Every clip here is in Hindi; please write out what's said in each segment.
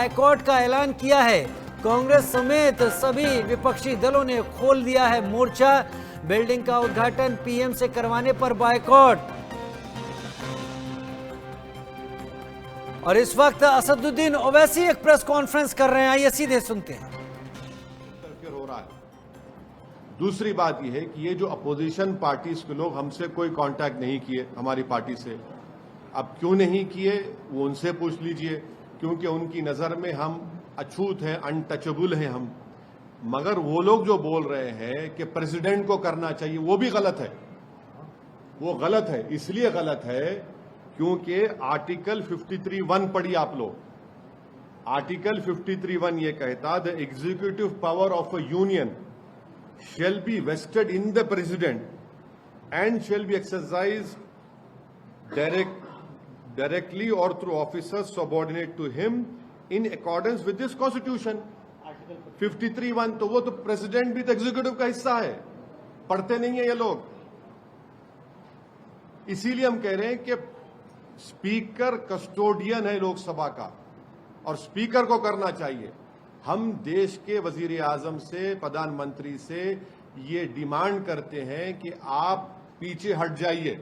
बायकॉट का ऐलान किया है। कांग्रेस समेत सभी विपक्षी दलों ने खोल दिया है मोर्चा। बिल्डिंग का उद्घाटन पीएम से करवाने पर बायकॉट। और इस वक्त असदुद्दीन ओवैसी एक प्रेस कॉन्फ्रेंस कर रहे हैं, आइए सीधे सुनते हैं। हो रहा है। दूसरी बात यह है कि ये जो अपोजिशन पार्टीज के लोग हमसे कोई कांटेक्ट नहीं किए, हमारी पार्टी से, अब क्यों नहीं किए वो उनसे पूछ लीजिए, क्योंकि उनकी नजर में हम अछूत हैं, अनटचेबल हैं हम। मगर वो लोग जो बोल रहे हैं कि प्रेसिडेंट को करना चाहिए, वो भी गलत है। वो गलत है, इसलिए गलत है क्योंकि आर्टिकल 53(1) पढ़िए आप लोग। आर्टिकल 53(1) ये कहता, the executive power of a union shall be vested in the president and shall be exercised directly or through officers subordinate to him in accordance with this constitution. 53(1) तो वो तो प्रेसिडेंट भी तो एग्जीक्यूटिव का हिस्सा है, पढ़ते नहीं है ये लोग। इसीलिए हम कह रहे हैं कि स्पीकर कस्टोडियन है लोकसभा का और स्पीकर को करना चाहिए। हम देश के वजीर आजम से, प्रधानमंत्री से ये डिमांड करते हैं कि आप पीछे हट जाइए।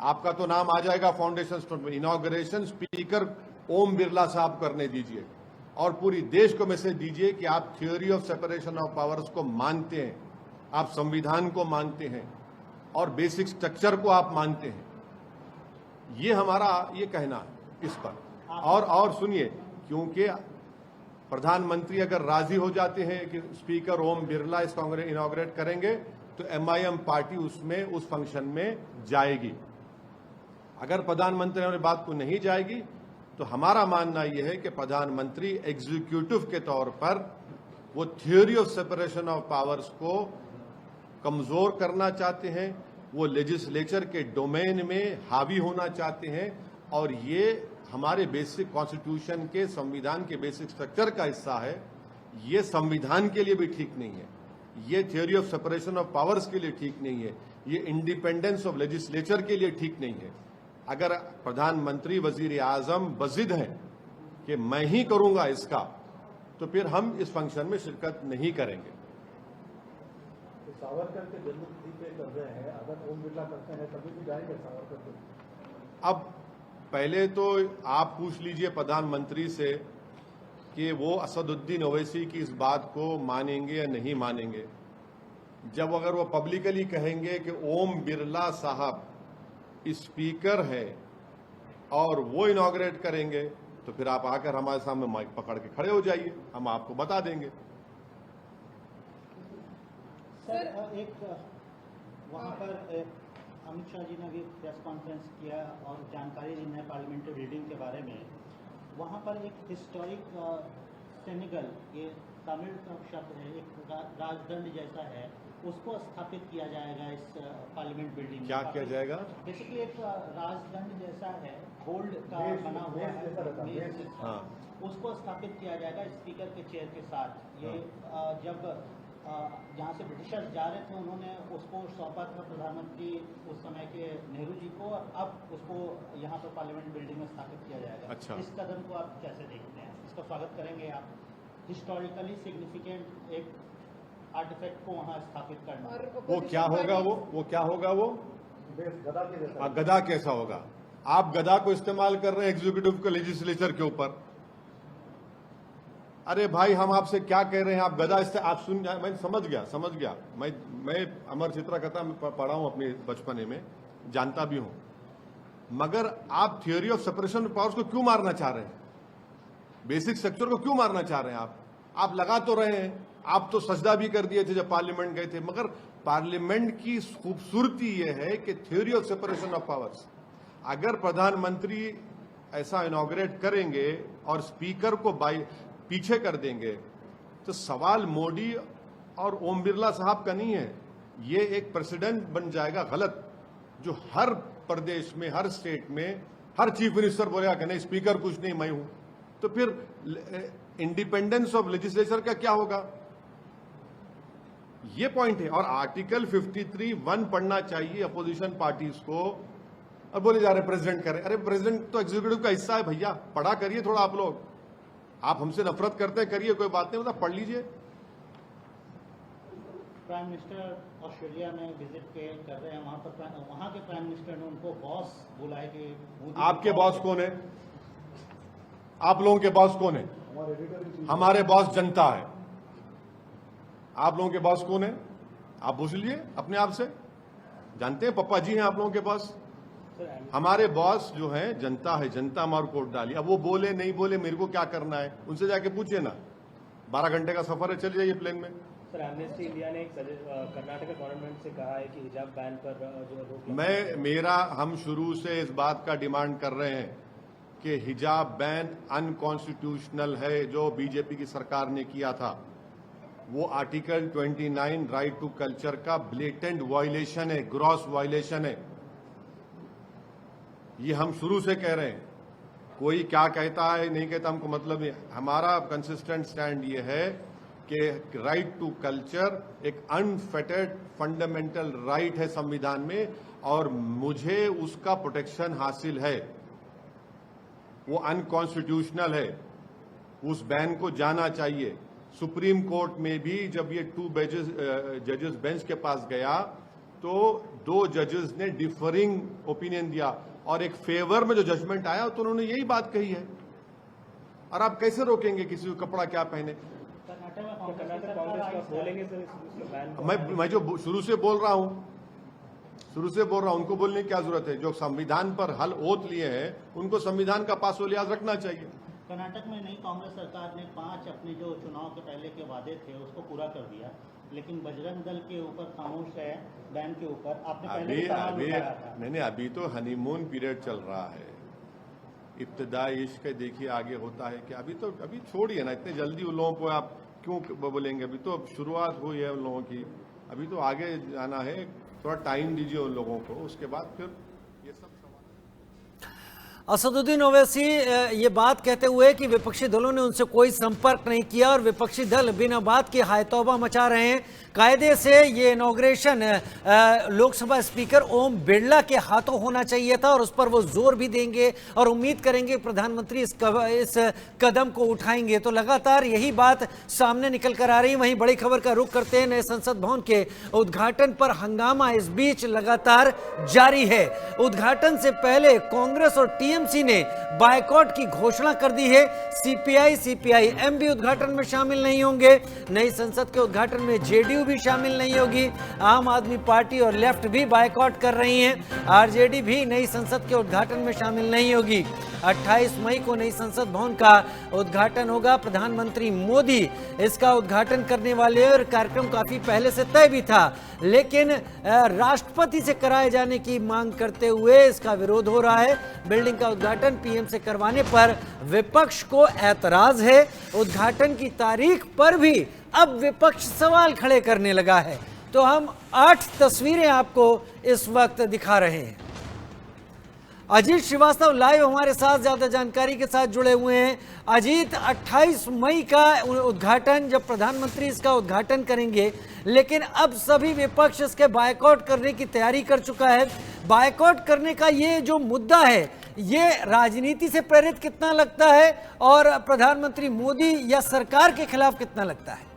आपका तो नाम आ जाएगा फाउंडेशन स्टोन में। इनॉग्रेशन स्पीकर ओम बिरला साहब करने दीजिए और पूरी देश को मैसेज दीजिए कि आप theory of separation of powers को मानते हैं, आप संविधान को मानते हैं और बेसिक स्ट्रक्चर को आप मानते हैं। ये हमारा ये कहना है इस पर। और सुनिए, क्योंकि प्रधानमंत्री अगर राजी हो जाते हैं कि स्पीकर ओम बिरला इस कांग्रेस इनॉग्रेट करेंगे तो एमआईएम पार्टी उसमें उस फंक्शन में जाएगी। अगर प्रधानमंत्री ने बात को नहीं जाएगी तो हमारा मानना यह है कि प्रधानमंत्री एग्जीक्यूटिव के तौर पर वो theory of separation of powers को कमजोर करना चाहते हैं, वो लेजिस्लेचर के डोमेन में हावी होना चाहते हैं और ये हमारे बेसिक कॉन्स्टिट्यूशन के, संविधान के बेसिक स्ट्रक्चर का हिस्सा है। ये संविधान के लिए भी ठीक नहीं है, ये theory of separation of powers के लिए ठीक नहीं है, ये इंडिपेंडेंस ऑफ लेजिस्लेचर के लिए ठीक नहीं है। अगर प्रधानमंत्री वजीर आजम बजिद हैं कि मैं ही करूंगा इसका, तो फिर हम इस फंक्शन में शिरकत नहीं करेंगे। सावरकर के जन्मतिथि पे कर रहे हैं, अगर ओम बिरला करते हैं तभी भी जाएंगे सावरकर को। अब पहले तो आप पूछ लीजिए प्रधानमंत्री से कि वो असदुद्दीन ओवैसी की इस बात को मानेंगे या नहीं मानेंगे। जब अगर वो पब्लिकली कहेंगे कि ओम बिरला साहब स्पीकर है और वो इनॉग्रेट करेंगे, तो फिर आप आकर हमारे सामने माइक पकड़ के खड़े हो जाइए, हम आपको बता देंगे। सर, एक वहाँ पर अमित शाह जी ने भी प्रेस कॉन्फ्रेंस किया और जानकारी दी है पार्लियामेंट्री बिल्डिंग के बारे में। वहाँ पर एक हिस्टोरिक सेनेगल, ये तमिल का शब्द है, एक राजदंड जैसा है, उसको स्थापित किया जाएगा इस पार्लियामेंट बिल्डिंग में। क्या किया जाएगा? बेसिकली एक राजदंड जैसा है, गोल्ड का बना हुआ है, हाँ, उसको स्थापित किया जाएगा स्पीकर के चेयर के साथ। ये जब जहाँ से ब्रिटिशर्स जा रहे थे उन्होंने उसको सौंपा था प्रधानमंत्री उस समय के नेहरू जी को, और अब उसको यहाँ पर पार्लियामेंट बिल्डिंग में स्थापित किया जाएगा। अच्छा। इस कदम को आप कैसे देखते हैं? इसका स्वागत करेंगे आप? हिस्टोरिकली सिग्निफिकेंट एक आर्टिफैक्ट को वहाँ स्थापित करना, वो क्या होगा? वो क्या होगा? वो गदा के जैसा। गदा कैसा होगा? आप गदा को इस्तेमाल कर रहे हैं एग्जीक्यूटिव के लेजिस्लेचर के ऊपर। अरे भाई, हम आपसे क्या कह रहे हैं? आप गदा इससे आप सुन जाए। मैं समझ गया। मैं अमर चित्रा कथा में पढ़ा हूं अपने बचपने में, जानता भी हूं। मगर आप theory of separation of powers को क्यों मारना चाह रहे हैं? बेसिक स्ट्रक्चर को क्यों मारना चाह रहे हैं? आप लगा तो रहे हैं, आप तो सजदा भी कर दिए थे जब पार्लियामेंट गए थे। मगर पार्लियामेंट की खूबसूरती यह है कि theory of separation of powers, अगर प्रधानमंत्री ऐसा इनॉग्रेट करेंगे और स्पीकर को पीछे कर देंगे, तो सवाल मोदी और ओम बिरला साहब का नहीं है, ये एक प्रेसिडेंट बन जाएगा गलत, जो हर प्रदेश में, हर स्टेट में हर चीफ मिनिस्टर बोलेगा कि नहीं स्पीकर कुछ नहीं, मैं हूं। तो फिर इंडिपेंडेंस ऑफ लेजिस्लेचर का क्या होगा? ये पॉइंट है। और आर्टिकल 53(1) पढ़ना चाहिए अपोजिशन पार्टीज को, और बोले जा रहे प्रेसिडेंट करे। अरे प्रेसिडेंट तो एग्जीक्यूटिव का हिस्सा है भैया, पढ़ा करिए थोड़ा आप लोग। आप हमसे नफरत करते हैं, करिए, कोई बात नहीं, मतलब पढ़ लीजिए। प्राइम मिनिस्टर ऑस्ट्रेलिया में विजिट कर रहे हैं, वहाँ के प्राइम मिनिस्टर ने उनको बॉस बोला है कि आपके बॉस कौन है? आप लोगों के बॉस कौन है? हमारे एडिटर इन चीफ हमारे बॉस जनता है। आप लोगों के बॉस कौन है? आप पूछ लीजिए अपने आप से। जानते हैं पप्पा जी हैं आप लोगों के बॉस। हमारे बॉस जो है जनता है, जनता हमारे वोट डाली। अब वो बोले नहीं बोले, मेरे को क्या करना है, उनसे जाके पूछिए ना। 12 घंटे का सफर है, चले जाइए प्लेन में। सर, एमनेस्टी इंडिया ने कर्नाटक गवर्नमेंट से कहा है कि हिजाब बैन पर जो रोक हम शुरू से इस बात का डिमांड कर रहे हैं कि हिजाब बैन अनकॉन्स्टिट्यूशनल है, जो बीजेपी की सरकार ने किया था। वो आर्टिकल 29 राइट टू कल्चर का ब्लेटेंट वायलेशन है, ग्रॉस वायलेशन है। ये हम शुरू से कह रहे हैं। कोई क्या कहता है नहीं कहता हमको मतलब नहीं। हमारा कंसिस्टेंट स्टैंड ये है कि राइट टू कल्चर एक अनफेटेड फंडामेंटल राइट है संविधान में, और मुझे उसका प्रोटेक्शन हासिल है। वो अनकॉन्स्टिट्यूशनल है, उस बैन को जाना चाहिए। सुप्रीम कोर्ट में भी जब ये 2 जजेस बेंच के पास गया तो 2 जजेस ने डिफरिंग ओपिनियन दिया, और एक फेवर में जो जजमेंट आया तो उन्होंने यही बात कही है। और आप कैसे रोकेंगे किसी को कपड़ा क्या पहने? कर्नाटक कांग्रेस का बोलेंगे सर इसको बैन? मैं जो शुरू से बोल रहा हूं, उनको बोलने की क्या जरूरत है? जो संविधान पर हल ओत लिए हैं उनको संविधान का पासो याद रखना चाहिए। कर्नाटक में नई कांग्रेस सरकार ने 5 अपने जो चुनाव के पहले के वादे थे उसको पूरा कर दिया, लेकिन बजरंग दल के ऊपर खामोश है बैन के ऊपर। आपने पहले भी सवाल उठाया था। नहीं, अभी तो हनीमून पीरियड चल रहा है। इब्तिदाई इश्क देखिए आगे होता है कि अभी छोड़िए ना, इतने जल्दी उन लोगों को आप क्यों बोलेंगे? अभी तो शुरुआत हुई है उन लोगों की, अभी तो आगे जाना है। थोड़ा टाइम दीजिए उन लोगों को, उसके बाद फिर ये सब। असदुद्दीन ओवैसी ये बात कहते हुए कि विपक्षी दलों ने उनसे कोई संपर्क नहीं किया और विपक्षी दल बिना बात के हाय तौबा मचा रहे हैं। कायदे से ये इनॉग्रेशन लोकसभा स्पीकर ओम बिरला के हाथों होना चाहिए था, और उस पर वो जोर भी देंगे और उम्मीद करेंगे प्रधानमंत्री इस कदम को उठाएंगे। तो लगातार यही बात सामने निकल कर आ रही। वहीं बड़ी खबर का रुख करते हैं नए संसद भवन के उद्घाटन पर हंगामा इस बीच लगातार जारी है। उद्घाटन से पहले कांग्रेस और टीएमसी ने बायकॉट की घोषणा कर दी है। सीपीआई सीपीआईएम भी उद्घाटन में शामिल नहीं होंगे। नई संसद के उद्घाटन में जेडीयू भी शामिल नहीं होगी। आम आदमी पार्टी और लेफ्ट भी बायकॉट कर रही हैं। आरजेडी भी नई संसद के उद्घाटन में शामिल नहीं होगी। 28 मई को नई संसद भवन का उद्घाटन होगा। प्रधानमंत्री मोदी इसका उद्घाटन करने वाले, और कार्यक्रम काफी पहले से तय भी था, लेकिन राष्ट्रपति से कराए जाने की मांग करते हुए इसका विरोध हो रहा है। बिल्डिंग का उद्घाटन पीएम से करवाने पर विपक्ष को ऐतराज है। उद्घाटन की तारीख पर भी अब विपक्ष सवाल खड़े करने लगा है। तो हम 8 तस्वीरें आपको इस वक्त दिखा रहे हैं। अजीत श्रीवास्तव लाइव हमारे साथ ज्यादा जानकारी के साथ जुड़े हुए हैं। अजीत, 28 मई का उद्घाटन, जब प्रधानमंत्री इसका उद्घाटन करेंगे, लेकिन अब सभी विपक्ष इसके बायकॉट करने की तैयारी कर चुका है। बायकॉट करने का ये जो मुद्दा है, ये राजनीति से प्रेरित कितना लगता है और प्रधानमंत्री मोदी या सरकार के खिलाफ कितना लगता है?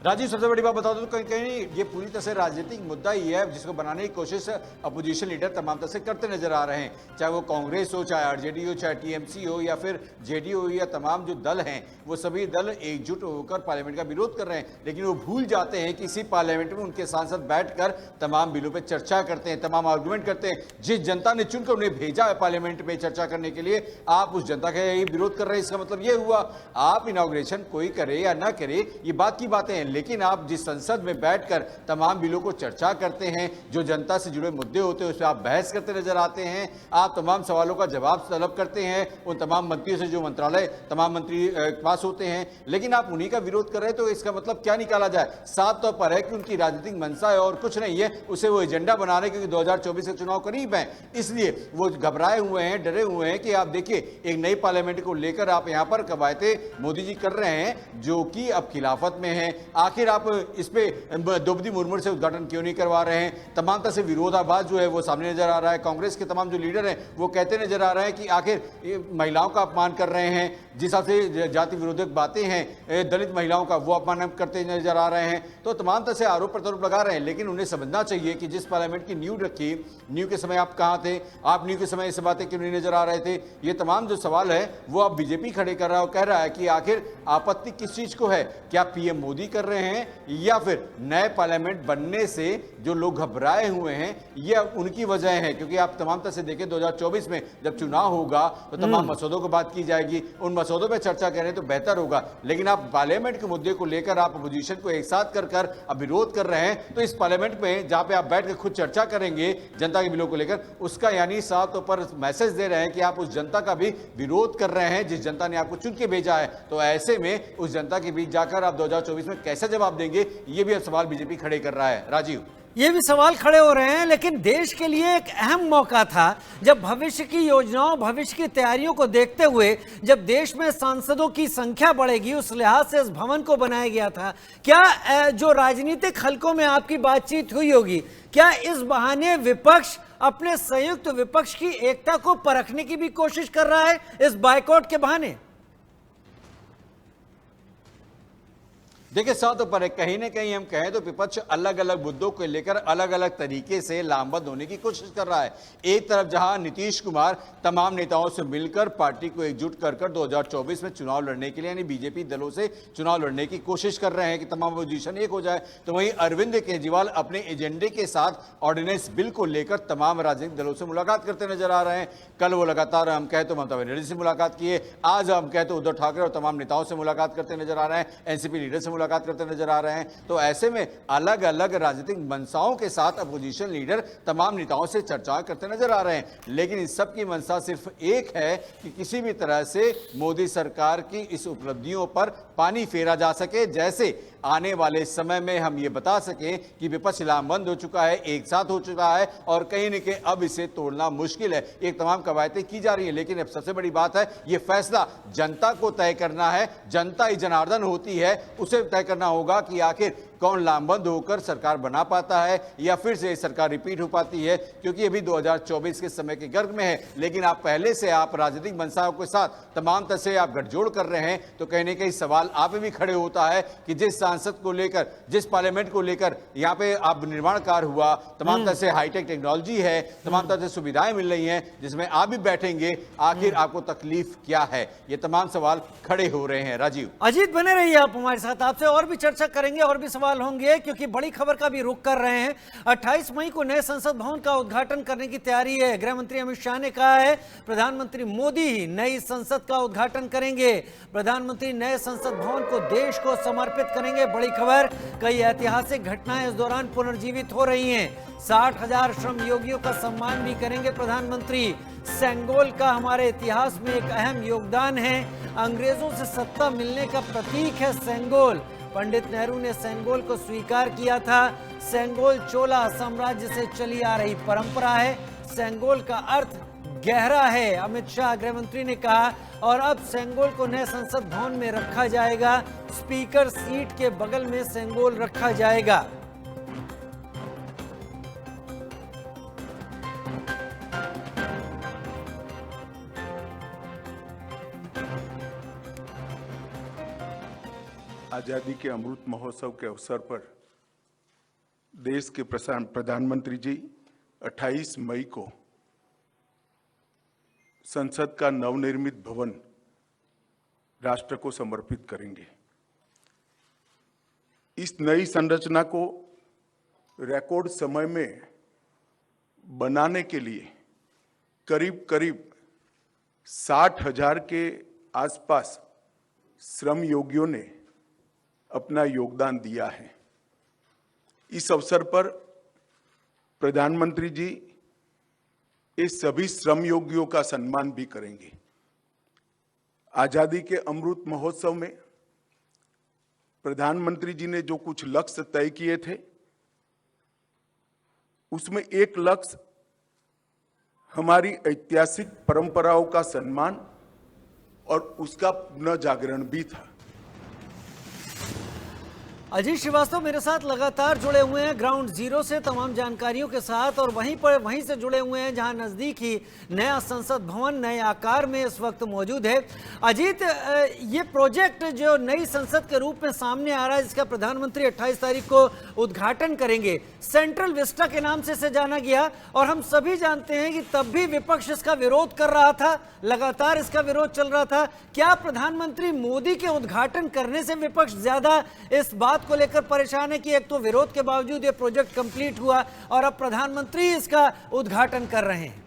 राजीव, सबसे बड़ी बात बता दूं, कहीं कहीं ये पूरी तरह से राजनीतिक मुद्दा ही है, जिसको बनाने की कोशिश अपोजिशन लीडर तमाम तरह से करते नजर आ रहे हैं। चाहे वो कांग्रेस हो, चाहे आरजेडी हो, चाहे टीएमसी हो, या फिर जेडीयू हो, या तमाम जो दल हैं, वो सभी दल एकजुट होकर पार्लियामेंट का विरोध कर रहे हैं। लेकिन वो भूल जाते हैं कि इसी पार्लियामेंट में उनके सांसद बैठकर तमाम बिलों पर चर्चा करते हैं, तमाम आर्गूमेंट करते हैं। जिस जनता ने चुनकर उन्हें भेजा है पार्लियामेंट में चर्चा करने के लिए, आप उस जनता का यही विरोध कर रहे हैं। इसका मतलब ये हुआ, आप इनॉग्रेशन कोई करे या ना करे, ये बात की बातें हैं, लेकिन आप जिस संसद में बैठकर तमाम बिलों को चर्चा करते हैं, जो जनता से जुड़े मुद्दे होते हैं उस पर आप बहस करते नजर आते हैं, आप तमाम सवालों का जवाब तलब करते हैं उन तमाम मंत्रियों से जो मंत्रालय तमाम मंत्री पास होते हैं, लेकिन आप उन्हीं का विरोध कर रहे हैं। तो इसका मतलब क्या निकाला जाए? साफ तौर पर है कि उनकी राजनीतिक मंशा है और कुछ नहीं है, उसे वो एजेंडा बना रहे, क्योंकि 2024 के चुनाव करीब हैं, इसलिए वो घबराए हुए हैं, डरे हुए हैं कि आप देखिए एक नई पार्लियामेंट को लेकर आप यहां पर कवायते मोदी जी कर रहे हैं, जो कि अब खिलाफत में है। आखिर आप इस पे द्रौपदी मुर्मू से उद्घाटन क्यों नहीं करवा रहे हैं? तमाम तरह से विरोधाभास जो है वो सामने नजर आ रहा है। कांग्रेस के तमाम जो लीडर हैं वो कहते नजर आ रहे हैं कि आखिर महिलाओं का अपमान कर रहे हैं, जिस हिसाब से जाति विरोधक बातें हैं दलित महिलाओं का वो अपमान करते नजर आ रहे हैं। तो तमाम तरह से आरोप प्रत्यारोप लगा रहे हैं, लेकिन उन्हें समझना चाहिए कि जिस पार्लियामेंट की नींव रखी, नींव के समय आप कहां थे? आप नींव के समय ऐसी बातें क्यों नहीं नजर आ रहे थे? ये तमाम जो सवाल है वो अब बीजेपी खड़े कर रहा है और कह रहा है कि आखिर आपत्ति किस चीज को है? क्या पीएम मोदी कर रहे हैं या फिर नए पार्लियामेंट बनने से जो लोग घबराए हुए हैं ये उनकी वजह है? क्योंकि आप तमाम तरह से देखें 2024 में जब चुनाव होगा तो तमाम मसौदों की बात की जाएगी, उन मसौदों पर चर्चा करें तो बेहतर होगा। लेकिन आप पार्लियामेंट के मुद्दे को लेकर आप अपोजिशन को एक साथ कर अब विरोध कर रहे हैं, तो इस पार्लियामेंट में जहां पे आप बैठ कर खुद चर्चा करेंगे जनता के बिलों को लेकर, उसका यानी साफ तौर पर मैसेज दे रहे हैं कि आप उस जनता का भी विरोध कर रहे हैं जिस जनता ने आपको चुन के भेजा है। तो ऐसे में उस जनता के बीच जाकर आप 2024 में कैसे जवाब देंगे, ये भी अब सवाल बीजेपी खड़े कर रहा है। राजीव, ये भी सवाल खड़े हो रहे हैं, लेकिन देश के लिए एक अहम मौका था जब भविष्य की योजनाओं, भविष्य की तैयारियों को देखते हुए जब देश में सांसदों की संख्या बढ़ेगी, उस लिहाज से इस भवन को बनाया गया था। क्या जो राजनीतिक हलकों में आपकी बातचीत हुई होगी, क्या इस बहाने विपक्ष अपने संयुक्त विपक्ष की एकता को परखने की भी कोशिश कर रहा है इस बायकॉट के बहाने? देखिए साथ पर कहीं ना कहीं हम कहें तो विपक्ष अलग अलग मुद्दों को लेकर अलग अलग तरीके से लामबंद होने की कोशिश कर रहा है। एक तरफ जहां नीतीश कुमार तमाम नेताओं से मिलकर पार्टी को एकजुट कर 2024 में चुनाव लड़ने के लिए यानी बीजेपी दलों से चुनाव लड़ने की कोशिश कर रहे हैं कि तमाम अपोजिशन एक हो जाए, तो वहीं अरविंद केजरीवाल अपने एजेंडे के साथ ऑर्डिनेंस बिल को लेकर तमाम राजनीतिक दलों से मुलाकात करते नजर आ रहे हैं। कल वो लगातार हम कहें तो ममता बनर्जी से मुलाकात किए, आज हम कहें तो उद्धव ठाकरे और तमाम नेताओं से मुलाकात करते नजर आ रहे हैं, एनसीपी लीडर से मुलाकात करते नजर आ रहे हैं। तो ऐसे में अलग अलग राजनीतिक मंशाओं के साथ अपोजिशन लीडर तमाम नेताओं से चर्चाएं करते नजर आ रहे हैं, लेकिन इस सब की मंशा सिर्फ एक है कि किसी भी तरह से मोदी सरकार की इस उपलब्धियों पर पानी फेरा जा सके, जैसे आने वाले समय में हम ये बता सकें कि विपक्ष लामबंद हो चुका है, एक साथ हो चुका है और कहीं न कहीं अब इसे तोड़ना मुश्किल है। एक तमाम कवायदें की जा रही हैं, लेकिन अब सबसे बड़ी बात है ये फैसला जनता को तय करना है। जनता ही जनार्दन होती है, उसे तय करना होगा कि आखिर कौन लामबंद होकर सरकार बना पाता है या फिर से सरकार रिपीट हो पाती है, क्योंकि अभी 2024 के समय के गर्भ में है। लेकिन आप पहले से आप राजनीतिक मंशाओं के साथ तमाम तरह से आप गठजोड़ कर रहे हैं, तो कहीं ना कहीं सवाल आप भी खड़े होता है कि जिस सांसद को लेकर, जिस पार्लियामेंट को लेकर यहाँ पे आप निर्माण कार्य हुआ, तमाम तरह से हाईटेक टेक्नोलॉजी है, तमाम तरह से सुविधाएं मिल रही हैं जिसमें आप भी बैठेंगे, आखिर आपको तकलीफ क्या है? ये तमाम सवाल खड़े हो रहे हैं। राजीव, अजीत बने रहिए आप हमारे साथ, आपसे और भी चर्चा करेंगे, और भी सवाल होंगे, क्योंकि बड़ी खबर का भी रुख कर रहे हैं। 28 मई को नए संसद भवन का उद्घाटन करने की तैयारी है। गृह मंत्री अमित शाह ने कहा है प्रधानमंत्री मोदी ही नई संसद का उद्घाटन करेंगे। प्रधानमंत्री नए संसद भवन को देश को समर्पित करेंगे। बड़ी खबर, कई ऐतिहासिक घटनाएं इस दौरान पुनर्जीवित हो रही हैं। 60,000 श्रम योगियों का सम्मान भी करेंगे प्रधानमंत्री। सेंगोल का हमारे इतिहास में एक अहम योगदान है। अंग्रेजों से सत्ता मिलने का प्रतीक है सेंगोल। पंडित नेहरू ने सेंगोल को स्वीकार किया था। सेंगोल चोला साम्राज्य से चली आ रही परंपरा है। सेंगोल का अर्थ गहरा है, अमित शाह गृह मंत्री ने कहा। और अब सेंगोल को नए संसद भवन में रखा जाएगा। स्पीकर सीट के बगल में सेंगोल रखा जाएगा। आज़ादी के अमृत महोत्सव के अवसर पर देश के प्रधानमंत्री जी 28 मई को संसद का नवनिर्मित भवन राष्ट्र को समर्पित करेंगे। इस नई संरचना को रिकॉर्ड समय में बनाने के लिए करीब करीब 60,000 के आसपास श्रम योगियों ने अपना योगदान दिया है। इस अवसर पर प्रधानमंत्री जी इस सभी श्रम योगियों का सम्मान भी करेंगे। आजादी के अमृत महोत्सव में प्रधानमंत्री जी ने जो कुछ लक्ष्य तय किए थे, उसमें एक लक्ष्य हमारी ऐतिहासिक परंपराओं का सम्मान और उसका पुनः जागरण भी था। अजीत श्रीवास्तव मेरे साथ लगातार जुड़े हुए हैं ग्राउंड जीरो से तमाम जानकारियों के साथ, और वहीं से जुड़े हुए हैं जहां नजदीक ही नया संसद भवन नए आकार में इस वक्त मौजूद है। अजीत, ये प्रोजेक्ट जो नई संसद के रूप में सामने आ रहा है, जिसका प्रधानमंत्री 28 तारीख को उद्घाटन करेंगे, सेंट्रल विस्टा के नाम से इसे जाना गया, और हम सभी जानते हैं कि तब भी विपक्ष इसका विरोध कर रहा था, लगातार इसका विरोध चल रहा था। क्या प्रधानमंत्री मोदी के उद्घाटन करने से विपक्ष ज्यादा इस बात को लेकर परेशान है कि एक तो विरोध के बावजूद ये प्रोजेक्ट कंप्लीट हुआ और अब प्रधानमंत्री इसका उद्घाटन कर रहे हैं?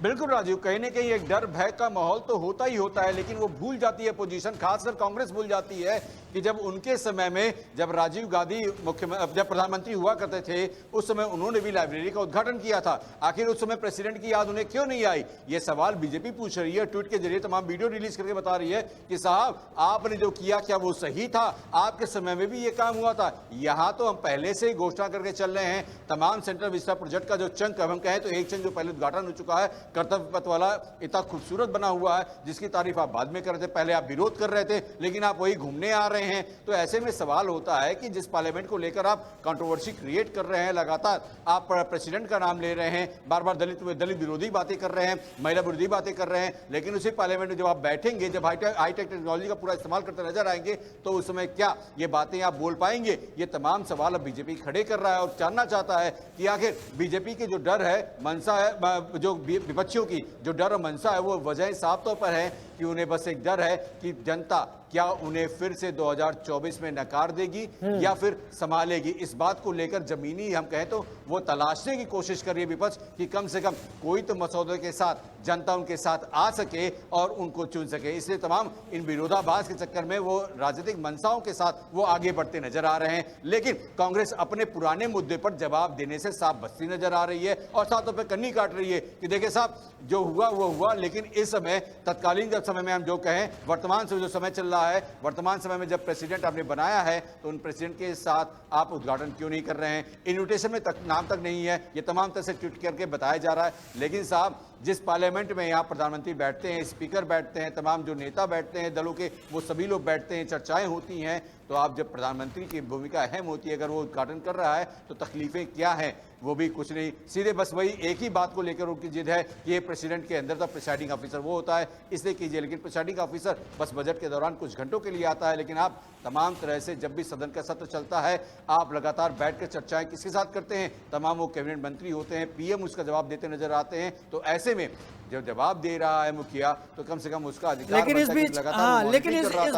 बिल्कुल राजीव, कहीं ना कहीं एक डर भय का माहौल तो होता ही होता है, लेकिन वो भूल जाती है पोजीशन, खासकर कांग्रेस भूल जाती है कि जब उनके समय में जब राजीव गांधी जब प्रधानमंत्री हुआ करते थे, उस समय उन्होंने भी लाइब्रेरी का उद्घाटन किया था। आखिर उस समय प्रेसिडेंट की याद उन्हें क्यों नहीं आई? ये सवाल बीजेपी पूछ रही है, ट्वीट के जरिए तमाम वीडियो रिलीज करके बता रही है कि साहब आपने जो किया क्या वो सही था? आपके समय में भी ये काम हुआ था। यहाँ तो हम पहले से ही घोषणा करके चल रहे हैं, तमाम सेंट्रल विस्टा प्रोजेक्ट का जो चंक, हम कहें तो एक चंक जो पहले उद्घाटन हो चुका है, कर्तव्य पथ वाला, इतना खूबसूरत बना हुआ है, जिसकी तारीफ आप बाद में कर रहे थे, पहले आप विरोध कर रहे थे, लेकिन आप वही घूमने आ रहे हैं। तो ऐसे में सवाल होता है कि जिस पार्लियामेंट को लेकर आप कंट्रोवर्सी क्रिएट कर रहे हैं, लगातार आप प्रेसिडेंट का नाम ले रहे हैं, बार बार दलित विरोधी बातें कर रहे हैं, महिला विरोधी बातें कर रहे हैं, लेकिन उसी पार्लियामेंट में जब आप बैठेंगे, जब हाईटेक टेक्नोलॉजी का पूरा इस्तेमाल करते नजर आएंगे, तो उस समय क्या ये बातें आप बोल पाएंगे? ये तमाम सवाल अब बीजेपी खड़े कर रहा है और जानना चाहता है कि आखिर बीजेपी की जो डर है, मंशा है, जो विपक्षियों की जो डर और मंशा है, वो वजह साफ तौर पर है कि उन्हें बस एक डर है कि जनता क्या उन्हें फिर से 2024 में नकार देगी या फिर संभालेगी। इस बात को लेकर जमीनी हम कहें तो वो तलाशने की कोशिश कर रही है विपक्ष कि कम से कम कोई तो मसौदे के साथ जनता उनके साथ आ सके और उनको चुन सके। इसलिए तमाम इन विरोधाभास के चक्कर में वो राजनीतिक मंशाओं के साथ वो आगे बढ़ते नजर आ रहे हैं, लेकिन कांग्रेस अपने पुराने मुद्दे पर जवाब देने से साफ बस्ती नजर आ रही है और साथ तौर पर कन्नी काट रही है कि देखिए साहब जो हुआ वो हुआ, लेकिन इस समय तत्कालीन जब समय में हम जो कहें, वर्तमान से जो समय चल रहा है, वर्तमान समय में जब प्रेसिडेंट आपने बनाया है, तो उन प्रेसिडेंट के साथ आप उद्घाटन क्यों नहीं कर रहे हैं? इन्विटेशन में नाम तक नहीं है, ये तमाम तरह से ट्वीट करके बताया जा रहा है। लेकिन साहब जिस पार्लियामेंट में यहाँ प्रधानमंत्री बैठते हैं, स्पीकर बैठते हैं, तमाम जो नेता बैठते हैं दलों के, वो सभी लोग बैठते हैं, चर्चाएं होती हैं, तो आप जब प्रधानमंत्री की भूमिका अहम होती है, अगर वो उद्घाटन कर रहा है तो तकलीफें क्या हैं? वो भी कुछ नहीं, सीधे बस वही एक ही बात को लेकर उनकी जिद है कि ये प्रेसिडेंट के अंदर तो प्रिसाइडिंग ऑफिसर वो होता है, इसलिए कीजिए। लेकिन प्रिसाइडिंग ऑफिसर बस बजट के दौरान कुछ घंटों के लिए आता है, लेकिन आप तमाम तरह से जब भी सदन का सत्र चलता है, आप लगातार बैठकर चर्चाएं किसके साथ करते हैं? तमाम वो कैबिनेट मंत्री होते हैं, पीएम उसका जवाब देते नजर आते हैं। तो ऐसे में जब जवाब दे रहा है मुखिया, तो कम से कम उसका अधिकार। लेकिन इस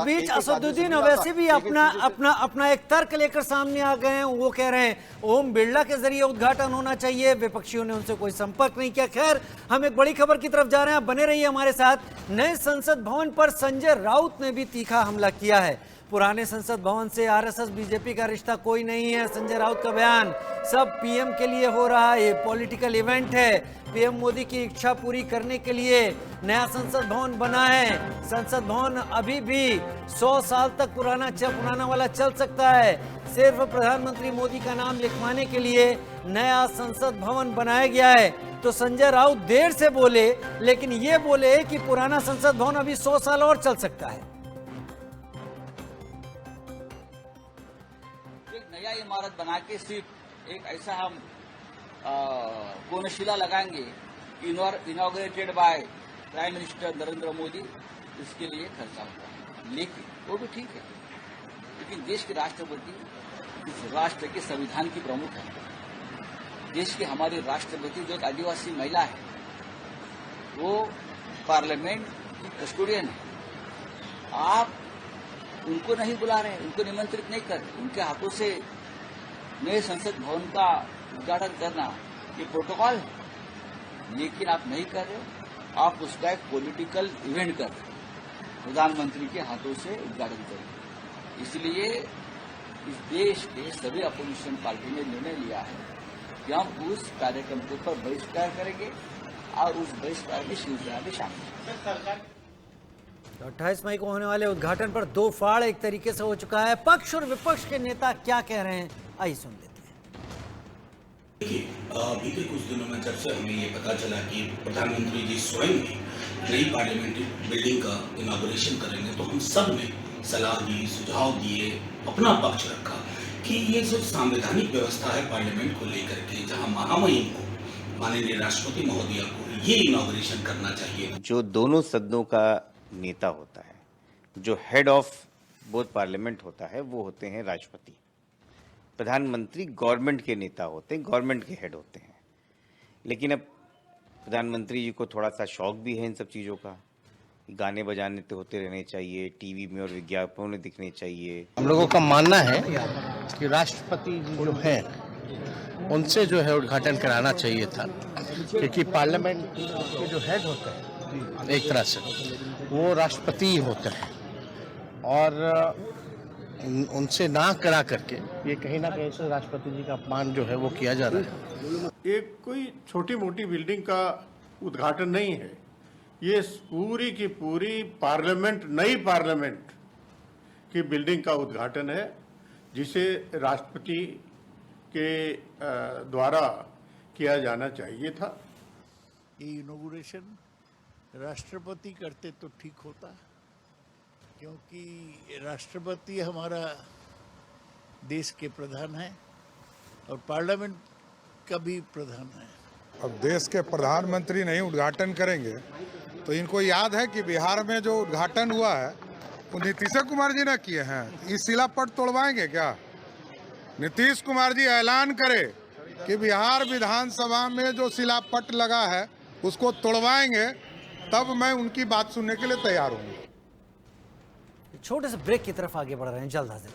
बीच असदुद्दीन ओवैसी भी अपना एक तर्क लेकर सामने आ गए हैं। वो कह रहे हैं ओम बिरला के जरिए उद्घाटन होना चाहिए, विपक्षियों ने उनसे कोई संपर्क नहीं किया। खैर, हम एक बड़ी खबर की तरफ जा रहे हैं, बने रहिए हमारे साथ। नए संसद भवन पर संजय राउत ने भी तीखा हमला किया है। पुराने संसद भवन से आरएसएस बीजेपी का रिश्ता कोई नहीं है, संजय राउत का बयान। सब पीएम के लिए हो रहा है, ये पॉलिटिकल इवेंट है। पीएम मोदी की इच्छा पूरी करने के लिए नया संसद भवन बना है। संसद भवन अभी भी 100 साल तक पुराना वाला चल सकता है। सिर्फ प्रधानमंत्री मोदी का नाम लिखवाने के लिए नया संसद भवन बनाया गया है। तो संजय राउत देर से बोले, लेकिन ये बोले कि पुराना संसद भवन अभी 100 साल और चल सकता है। नया इमारत बना के सिर्फ एक ऐसा हम कोनशिला लगाएंगे, inaugurated by prime minister Narendra Modi, इसके लिए खर्चा होता है। लेकिन वो भी ठीक है, लेकिन देश के राष्ट्रपति इस राष्ट्र के संविधान की प्रमुख है। देश की हमारी राष्ट्रपति जो एक आदिवासी महिला है, वो पार्लियामेंट की कस्टोडियन है। आप उनको नहीं बुला रहे, उनको निमंत्रित नहीं कर रहे, उनके हाथों से नए संसद भवन का उद्घाटन करना ये प्रोटोकॉल है, लेकिन आप नहीं कर रहे, आप उसका एक पॉलिटिकल इवेंट कर रहे, प्रधानमंत्री के हाथों से उद्घाटन करें। इसलिए इस देश के सभी अपोजिशन पार्टी ने निर्णय लिया है कि हम उस कार्यक्रम के ऊपर बहिष्कार करेंगे और उस बहिष्कार में शिवसेना भी शामिल है। 28 मई को होने वाले उद्घाटन पर दो फाड़ एक तरीके से हो चुका है। पक्ष और विपक्ष के नेता क्या कह रहे हैं, आइए सुन लेते हैं। देखिए, बीते कुछ दिनों में जब से हमें ये पता चला कि प्रधानमंत्री जी स्वयं ही नई पार्लियामेंट्री बिल्डिंग का इनॉग्रेशन करेंगे, तो हम सब ने सलाह दी, सुझाव दिए, अपना पक्ष रखा कि ये जो संवैधानिक व्यवस्था है पार्लियामेंट को लेकर के, जहां महामहिम को, माननीय राष्ट्रपति महोदय को ये इनॉग्रेशन करना चाहिए। जो दोनों सदनों का नेता होता है, जो हेड ऑफ बोथ पार्लियामेंट होता है, वो होते हैं राष्ट्रपति। प्रधानमंत्री गवर्नमेंट के नेता होते हैं, गवर्नमेंट के हेड होते हैं। लेकिन अब प्रधानमंत्री जी को थोड़ा सा शौक भी है इन सब चीज़ों का, गाने बजाने तो होते रहने चाहिए, टीवी में और विज्ञापनों में दिखने चाहिए। हम लोगों का मानना है कि राष्ट्रपति जी जो हैं उनसे जो है उद्घाटन कराना चाहिए था, क्योंकि पार्लियामेंट के जो हेड होते हैं एक तरह से वो राष्ट्रपति ही होते हैं, और उनसे ना करा करके ये कहीं ना कहीं से राष्ट्रपति जी का अपमान जो है वो किया जा रहा है। एक कोई छोटी मोटी बिल्डिंग का उद्घाटन नहीं है, ये पूरी की पूरी पार्लियामेंट, नई पार्लियामेंट की बिल्डिंग का उद्घाटन है, जिसे राष्ट्रपति के द्वारा किया जाना चाहिए था। ये इनॉग्रेशन राष्ट्रपति करते तो ठीक होता, क्योंकि राष्ट्रपति हमारा देश के प्रधान है और पार्लियामेंट का भी प्रधान है। अब देश के प्रधानमंत्री नहीं उद्घाटन करेंगे तो इनको याद है कि बिहार में जो उद्घाटन हुआ है वो नीतीश कुमार जी ने किए हैं। इस शिलापट तोड़वाएंगे क्या? नीतीश कुमार जी ऐलान करे कि बिहार विधानसभा में जो शिलापट लगा है उसको तोड़वाएंगे, तब मैं उनकी बात सुनने के लिए तैयार हूँ। छोटे से ब्रेक की तरफ आगे बढ़ रहे हैं, जल्द हाजिर।